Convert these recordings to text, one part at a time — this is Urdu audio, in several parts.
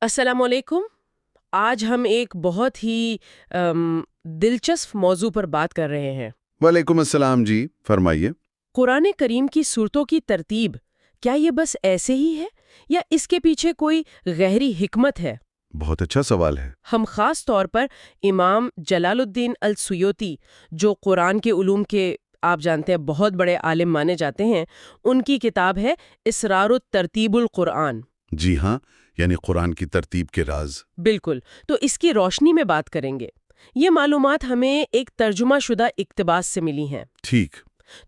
السلام علیکم۔ آج ہم ایک بہت ہی دلچسپ موضوع پر بات کر رہے ہیں۔ وعلیکم السلام جی، فرمائیے۔ قرآن کریم کی سورتوں کی ترتیب، کیا یہ بس ایسے ہی ہے یا اس کے پیچھے کوئی گہری حکمت ہے؟ بہت اچھا سوال ہے۔ ہم خاص طور پر امام جلال الدین السیوطی، جو قرآن کے علوم کے آپ جانتے ہیں بہت بڑے عالم مانے جاتے ہیں، ان کی کتاب ہے اسرار الترتیب القرآن۔ جی ہاں، یعنی قرآن کی ترتیب کے راز۔ بالکل، تو اس کی روشنی میں بات کریں گے۔ یہ معلومات ہمیں ایک ترجمہ شدہ اقتباس سے ملی ہیں۔ ٹھیک۔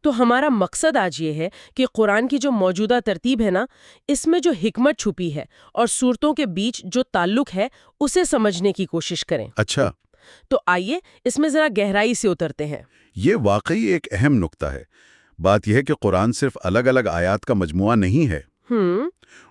تو ہمارا مقصد آج یہ ہے کہ قرآن کی جو موجودہ ترتیب ہے نا، اس میں جو حکمت چھپی ہے اور صورتوں کے بیچ جو تعلق ہے اسے سمجھنے کی کوشش کریں۔ اچھا، تو آئیے اس میں ذرا گہرائی سے اترتے ہیں۔ یہ واقعی ایک اہم نقطہ ہے۔ بات یہ ہے کہ قرآن صرف الگ الگ آیات کا مجموعہ نہیں ہے۔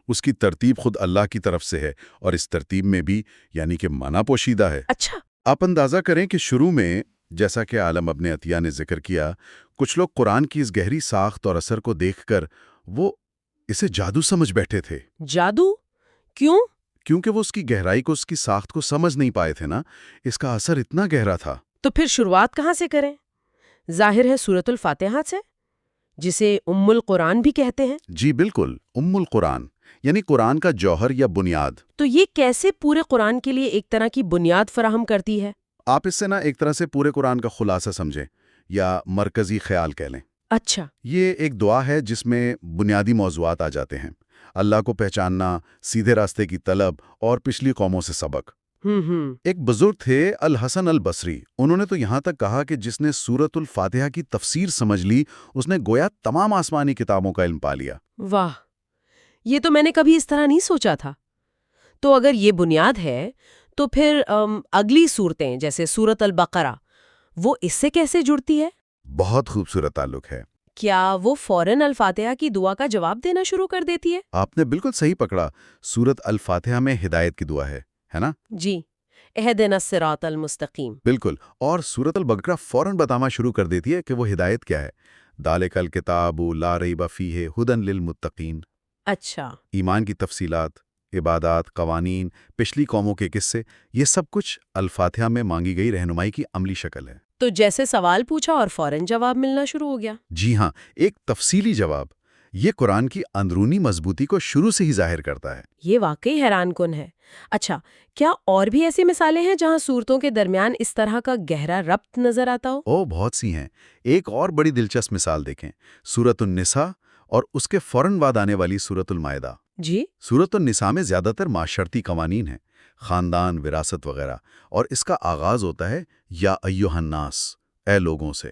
اس کی ترتیب خود اللہ کی طرف سے ہے، اور اس ترتیب میں بھی یعنی کہ معنی پوشیدہ ہے۔ اچھا۔ آپ اندازہ کریں کہ شروع میں، جیسا کہ عالم ابن عطیہ نے ذکر کیا، کچھ لوگ قرآن کی اس گہری ساخت اور اثر کو دیکھ کر وہ اسے جادو سمجھ بیٹھے تھے۔ جادو؟ کیوں؟ کیونکہ وہ اس کی گہرائی کو، اس کی ساخت کو سمجھ نہیں پائے تھے نا۔ اس کا اثر اتنا گہرا تھا۔ تو پھر شروعات کہاں سے کریں؟ ظاہر ہے سورۃ الفاتحہ سے، جسے ام القرآن بھی کہتے ہیں۔ جی بالکل، ام القرآن یعنی قرآن کا جوہر یا بنیاد۔ تو یہ کیسے پورے قرآن کے لیے ایک طرح کی بنیاد فراہم کرتی ہے؟ آپ اس سے ایک طرح سے پورے قرآن کا خلاصہ سمجھیں یا مرکزی خیال کہہ لیں۔ اچھا۔ یہ ایک دعا ہے جس میں بنیادی موضوعات آ جاتے ہیں: اللہ کو پہچاننا، سیدھے راستے کی طلب، اور پچھلی قوموں سے سبق۔ ایک بزرگ تھے الحسن البصری، انہوں نے تو یہاں تک کہا کہ جس نے سورۃ الفاتحہ کی تفسیر سمجھ لی، اس نے گویا تمام آسمانی کتابوں کا علم پا لیا۔ واہ، یہ تو میں نے کبھی اس طرح نہیں سوچا تھا۔ تو اگر یہ بنیاد ہے تو پھر اگلی صورتیں جیسے سورۃ البقرہ، وہ اس سے کیسے جڑتی ہے؟ بہت خوبصورت تعلق ہے۔ کیا وہ فوراً الفاتحہ کی دعا کا جواب دینا شروع کر دیتی ہے؟ آپ نے بالکل صحیح پکڑا۔ سورۃ الفاتحہ میں ہدایت کی دعا ہے نا؟ جی، اہدنا الصراط المستقیم۔ بالکل، اور سورۃ البقرہ فوراً بتانا شروع کر دیتی ہے کہ وہ ہدایت کیا ہے۔ ذالک الکتاب لا ریب فیہ ھدی للمتقین۔ اچھا۔ ایمان کی تفصیلات، عبادات، قوانین، پچھلی قوموں کے قصے، یہ سب کچھ الفاتحہ میں مانگی گئی رہنمائی کی عملی شکل ہے۔ تو جیسے سوال پوچھا اور فوراً جواب ملنا شروع ہو گیا۔ جی ہاں، ایک تفصیلی جواب۔ یہ قرآن کی اندرونی مضبوطی کو شروع سے ہی ظاہر کرتا ہے۔ یہ واقعی حیران کن ہے۔ اچھا، کیا اور بھی ایسی مثالیں ہیں جہاں صورتوں کے درمیان اس طرح کا گہرا ربط نظر آتا ہو؟ بہت سی ہیں۔ ایک اور بڑی دلچسپ مثال دیکھیں، سورۃ النساء اور اس کے فوراً بعد آنے والی سورۃ المائدہ۔ جی۔ سورۃ النساء میں زیادہ تر معاشرتی قوانین ہیں، خاندان، وراثت وغیرہ، اور اس کا آغاز ہوتا ہے یا ایھا الناس، اے لوگوں سے۔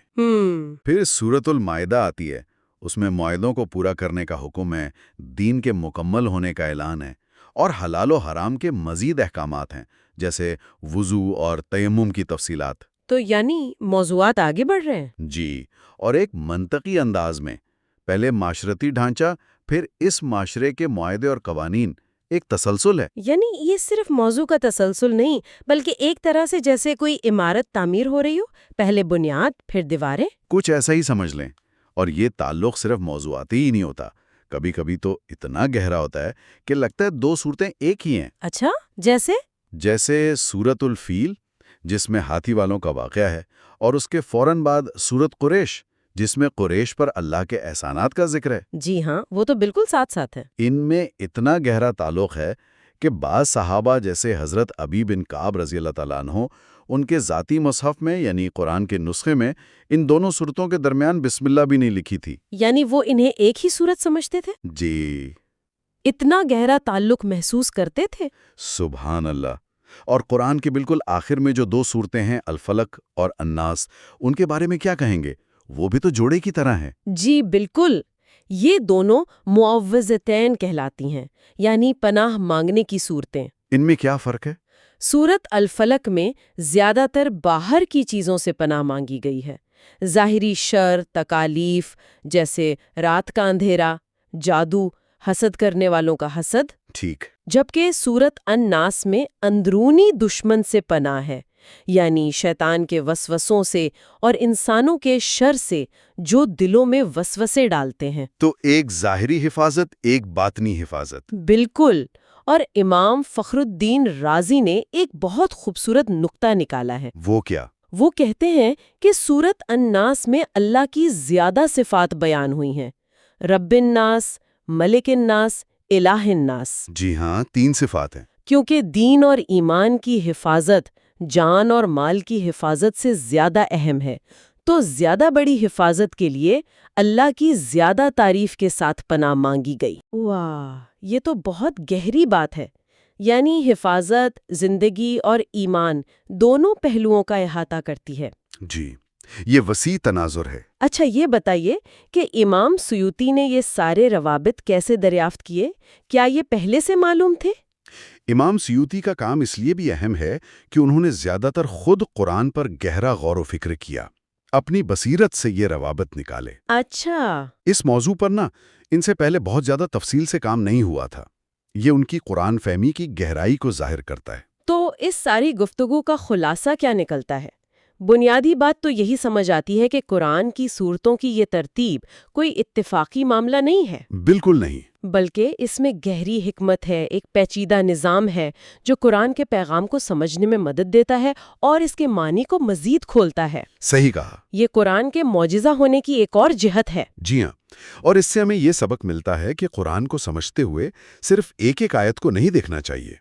پھر سورۃ المائدہ آتی ہے، اس میں معاہدوں کو پورا کرنے کا حکم ہے، دین کے مکمل ہونے کا اعلان ہے، اور حلال و حرام کے مزید احکامات ہیں، جیسے وضو اور تیمم کی تفصیلات۔ تو یعنی موضوعات آگے بڑھ رہے ہیں۔ جی، اور ایک منطقی انداز میں، پہلے معاشرتی ڈھانچہ، پھر اس معاشرے کے معاہدے اور قوانین، ایک تسلسل ہے۔ یعنی یہ صرف موضوع کا تسلسل نہیں، بلکہ ایک طرح سے جیسے کوئی عمارت تعمیر ہو رہی ہو، پہلے بنیاد پھر دیواریں۔ کچھ ایسا ہی سمجھ لیں۔ اور یہ تعلق صرف موضوعاتی ہی نہیں ہوتا، کبھی کبھی تو اتنا گہرا ہوتا ہے کہ لگتا ہے دو صورتیں ایک ہی ہیں۔ اچھا، جیسے سورۃ الفیل، جس میں ہاتھی والوں کا واقعہ ہے، اور اس کے فوراً بعد سورۃ قریش، جس میں قریش پر اللہ کے احسانات کا ذکر ہے۔ جی ہاں، وہ تو بالکل ساتھ ساتھ ہے۔ ان میں اتنا گہرا تعلق ہے کہ بعض صحابہ جیسے حضرت ابی بن کعب رضی اللہ تعالیٰ عنہ، ان کے ذاتی مصحف میں یعنی قرآن کے نسخے میں ان دونوں صورتوں کے درمیان بسم اللہ بھی نہیں لکھی تھی۔ یعنی وہ انہیں ایک ہی صورت سمجھتے تھے؟ جی، اتنا گہرا تعلق محسوس کرتے تھے؟ سبحان اللہ۔ اور قرآن کے بالکل آخر میں جو دو صورتیں ہیں، الفلق اور الناس، ان کے بارے میں کیا کہیں گے؟ وہ بھی تو جوڑے کی طرح ہیں۔ جی بالکل، یہ دونوں معوذتین کہلاتی ہیں، یعنی پناہ مانگنے کی صورتیں۔ ان میں کیا فرق ہے؟ سورت الفلق میں زیادہ تر باہر کی چیزوں سے پناہ مانگی گئی ہے، ظاہری شر، تکالیف جیسے رات کا اندھیرا، جادو، حسد کرنے والوں کا حسد۔ ٹھیک۔ جبکہ سورت الناس میں اندرونی دشمن سے پناہ ہے، یعنی شیطان کے وسوسوں سے اور انسانوں کے شر سے جو دلوں میں وسوسے ڈالتے ہیں۔ تو ایک ظاہری حفاظت، ایک باطنی حفاظت۔ بالکل، اور امام فخر الدین رازی نے ایک بہت خوبصورت نقطہ نکالا ہے۔ وہ کیا؟ وہ کہتے ہیں کہ سورت الناس میں اللہ کی زیادہ صفات بیان ہوئی ہیں، رب الناس، ملک الناس، الہ الناس۔ جی ہاں، 3 صفات ہیں۔ کیونکہ دین اور ایمان کی حفاظت جان اور مال کی حفاظت سے زیادہ اہم ہے، تو زیادہ بڑی حفاظت کے لیے اللہ کی زیادہ تعریف کے ساتھ پناہ مانگی گئی۔ واہ، یہ تو بہت گہری بات ہے۔ یعنی حفاظت زندگی اور ایمان دونوں پہلوؤں کا احاطہ کرتی ہے۔ جی، یہ وسیع تناظر ہے۔ اچھا، یہ بتائیے کہ امام سیوطی نے یہ سارے روابط کیسے دریافت کیے؟ کیا یہ پہلے سے معلوم تھے؟ امام سیوطی کا کام اس لیے بھی اہم ہے کہ انہوں نے زیادہ تر خود قرآن پر گہرا غور و فکر کیا، اپنی بصیرت سے یہ روابط نکالے۔ اچھا۔ اس موضوع پر ان سے پہلے بہت زیادہ تفصیل سے کام نہیں ہوا تھا۔ یہ ان کی قرآن فہمی کی گہرائی کو ظاہر کرتا ہے۔ تو اس ساری گفتگو کا خلاصہ کیا نکلتا ہے؟ بنیادی بات تو یہی سمجھ آتی ہے کہ قرآن کی سورتوں کی یہ ترتیب کوئی اتفاقی معاملہ نہیں ہے۔ بالکل نہیں۔ بلکہ اس میں گہری حکمت ہے، ایک پیچیدہ نظام ہے جو قرآن کے پیغام کو سمجھنے میں مدد دیتا ہے اور اس کے معنی کو مزید کھولتا ہے۔ صحیح کہا۔ یہ قرآن کے معجزہ ہونے کی ایک اور جہت ہے۔ جی ہاں، اور اس سے ہمیں یہ سبق ملتا ہے کہ قرآن کو سمجھتے ہوئے صرف ایک ایک آیت کو نہیں دیکھنا چاہیے،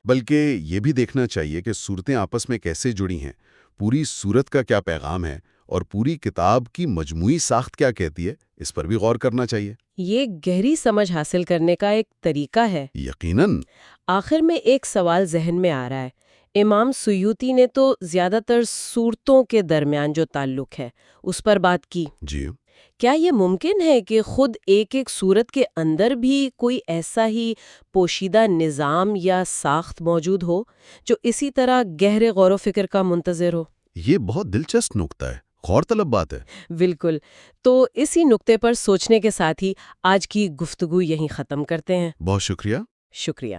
بلکہ یہ بھی دیکھنا چاہیے کہ سورتیں آپس میں کیسے جڑی ہیں، پوری سورت کا کیا پیغام ہے اور پوری کتاب کی مجموعی ساخت کیا کہتی ہے، اس پر بھی غور کرنا چاہیے۔ یہ گہری سمجھ حاصل کرنے کا ایک طریقہ ہے۔ یقیناً۔ آخر میں ایک سوال ذہن میں آ رہا ہے۔ امام سیوطی نے تو زیادہ تر سورتوں کے درمیان جو تعلق ہے اس پر بات کی۔ جی۔ کیا یہ ممکن ہے کہ خود ایک ایک سورت کے اندر بھی کوئی ایسا ہی پوشیدہ نظام یا ساخت موجود ہو جو اسی طرح گہرے غور و فکر کا منتظر ہو؟ یہ بہت دلچسپ نکتہ ہے، غور طلب بات ہے۔ بالکل۔ تو اسی نکتے پر سوچنے کے ساتھ ہی آج کی گفتگو یہیں ختم کرتے ہیں۔ بہت شکریہ۔ شکریہ۔